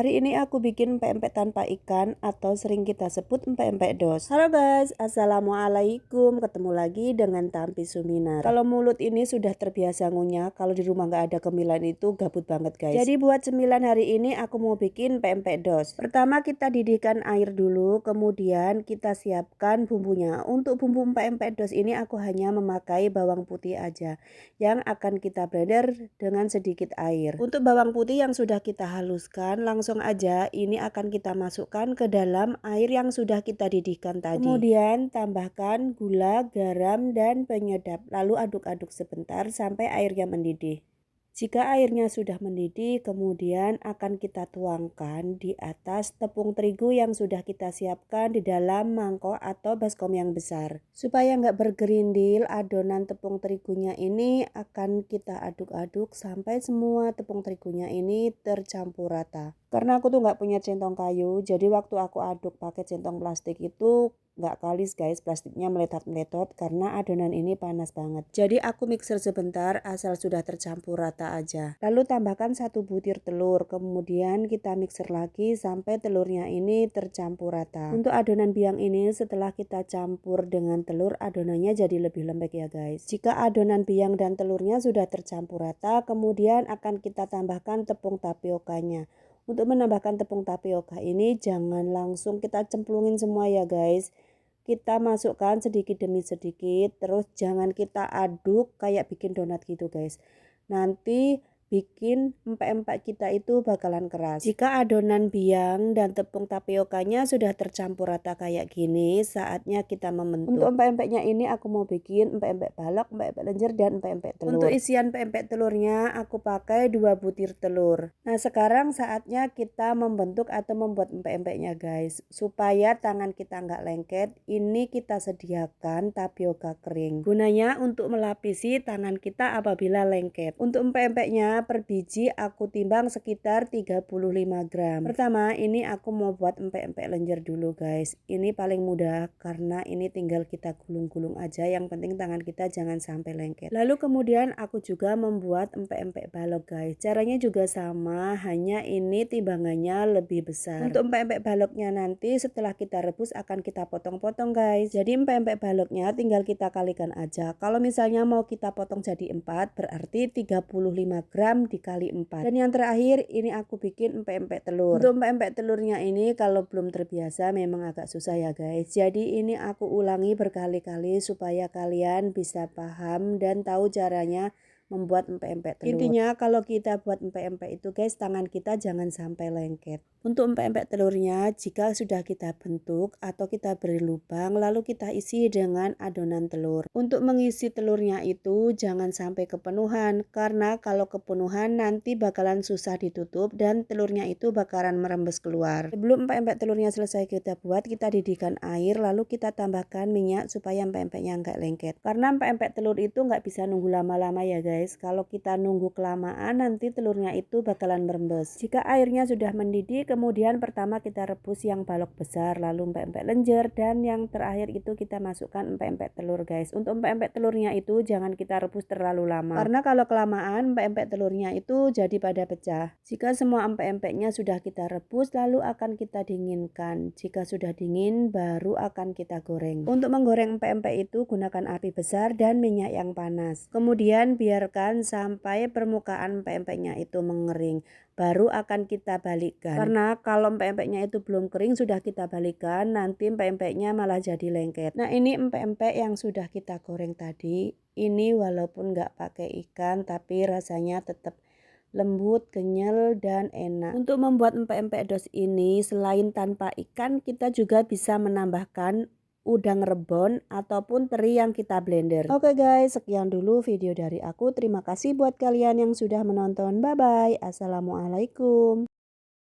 Hari ini aku bikin empek-empek tanpa ikan atau sering kita sebut empek-empek dos. Halo guys, assalamualaikum. Ketemu lagi dengan Tampi Suminar. Kalau mulut ini sudah terbiasa ngunyah, kalau di rumah nggak ada cemilan itu gabut banget guys. Jadi buat cemilan hari ini aku mau bikin empek-empek dos. Pertama kita didihkan air dulu, kemudian kita siapkan bumbunya. Untuk bumbu empek-empek dos ini aku hanya memakai bawang putih aja yang akan kita blender dengan sedikit air. Untuk bawang putih yang sudah kita haluskan, langsung aja ini akan kita masukkan ke dalam air yang sudah kita didihkan tadi. Kemudian tambahkan gula, garam, dan penyedap. Lalu aduk-aduk sebentar sampai airnya mendidih. Jika airnya sudah mendidih, kemudian akan kita tuangkan di atas tepung terigu yang sudah kita siapkan di dalam mangkok atau baskom yang besar. Supaya nggak bergerindil, adonan tepung terigunya ini akan kita aduk-aduk sampai semua tepung terigunya ini tercampur rata. Karena aku tuh nggak punya centong kayu, jadi waktu aku aduk pakai centong plastik itu nggak kalis guys, plastiknya meletot-meletot karena adonan ini panas banget. Jadi aku mixer sebentar asal sudah tercampur rata aja. Lalu tambahkan 1 butir telur, kemudian kita mixer lagi sampai telurnya ini tercampur rata. Untuk adonan biang ini setelah kita campur dengan telur, adonannya jadi lebih lembek ya guys. Jika adonan biang dan telurnya sudah tercampur rata, kemudian akan kita tambahkan tepung tapiokanya. Untuk menambahkan tepung tapioka ini jangan langsung kita cemplungin semua ya guys. Kita masukkan sedikit demi sedikit, terus jangan kita aduk kayak bikin donat gitu guys. Nanti bikin empek-empek kita itu bakalan keras. Jika adonan biang dan tepung tapiokanya sudah tercampur rata kayak gini, saatnya kita membentuk. Untuk empek-empeknya ini aku mau bikin empek-empek balok, empek-empek lenjer, dan empek-empek telur. Untuk isian empek-empek telurnya aku pakai 2 butir telur. Nah sekarang saatnya kita membentuk atau membuat empek-empeknya guys. Supaya tangan kita nggak lengket, ini kita sediakan tapioka kering. Gunanya untuk melapisi tangan kita apabila lengket. Untuk empek-empeknya per biji aku timbang sekitar 35 gram. Pertama ini aku mau buat empek-empek lenjer dulu guys. Ini paling mudah karena ini tinggal kita gulung-gulung aja, yang penting tangan kita jangan sampai lengket. Lalu kemudian aku juga membuat empek-empek balok guys. Caranya juga sama, hanya ini timbangannya lebih besar. Untuk empek-empek baloknya nanti setelah kita rebus akan kita potong-potong guys. Jadi empek-empek baloknya tinggal kita kalikan aja. Kalau misalnya mau kita potong jadi 4 berarti 35 gram dikali 4. Dan yang terakhir ini aku bikin empek-empek telur. Untuk empek-empek telurnya ini kalau belum terbiasa memang agak susah ya guys. Jadi ini aku ulangi berkali-kali supaya kalian bisa paham dan tahu caranya membuat empek-empek telur. Intinya kalau kita buat empek-empek itu guys, tangan kita jangan sampai lengket. Untuk empek-empek telurnya jika sudah kita bentuk atau kita beri lubang lalu kita isi dengan adonan telur. Untuk mengisi telurnya itu jangan sampai kepenuhan, karena kalau kepenuhan nanti bakalan susah ditutup dan telurnya itu bakalan merembes keluar. Sebelum empek-empek telurnya selesai kita buat, kita didihkan air lalu kita tambahkan minyak supaya empek-empeknya nggak lengket. Karena empek-empek telur itu nggak bisa nunggu lama-lama ya guys. Kalau kita nunggu kelamaan nanti telurnya itu bakalan merembes. Jika airnya sudah mendidih, kemudian pertama kita rebus yang balok besar, lalu empek-empek lenjer, dan yang terakhir itu kita masukkan empek-empek telur guys. Untuk empek-empek telurnya itu jangan kita rebus terlalu lama, karena kalau kelamaan empek-empek telurnya itu jadi pada pecah. Jika semua empek-empeknya sudah kita rebus lalu akan kita dinginkan. Jika sudah dingin baru akan kita goreng. Untuk menggoreng empek-empek itu gunakan api besar dan minyak yang panas. Kemudian biarkan sampai permukaan empek-empeknya itu mengering, baru akan kita balikkan. Karena kalau empek-empeknya itu belum kering sudah kita balikkan, nanti empek-empeknya malah jadi lengket. Nah ini empek-empek yang sudah kita goreng tadi, ini walaupun nggak pakai ikan tapi rasanya tetap lembut, kenyal, dan enak. Untuk membuat empek-empek dos ini selain tanpa ikan, kita juga bisa menambahkan udang rebon ataupun teri yang kita blender. Oke guys, sekian dulu video dari aku. Terima kasih buat kalian yang sudah menonton. Bye bye. Assalamualaikum.